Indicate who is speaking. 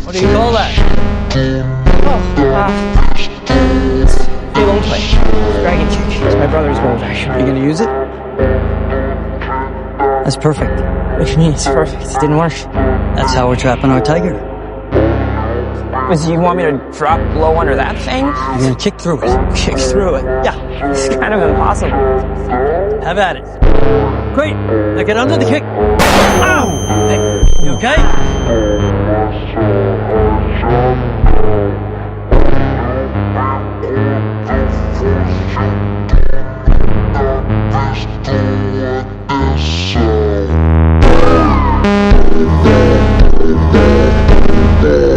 Speaker 1: What do you call that?
Speaker 2: It's long play. Dragon kick. It's my brother's move, actually.
Speaker 1: You gonna use it? That's perfect.
Speaker 2: What do you mean it's perfect? It didn't work.
Speaker 1: That's how we're trapping our tiger.
Speaker 2: You want me to drop low under that thing?
Speaker 1: You're gonna kick through it.
Speaker 2: Kick through it.
Speaker 1: Yeah,
Speaker 2: It's kind of impossible.
Speaker 1: have at it. Great. Now get under the kick. Ow! Hey, you okay?
Speaker 3: Yeah.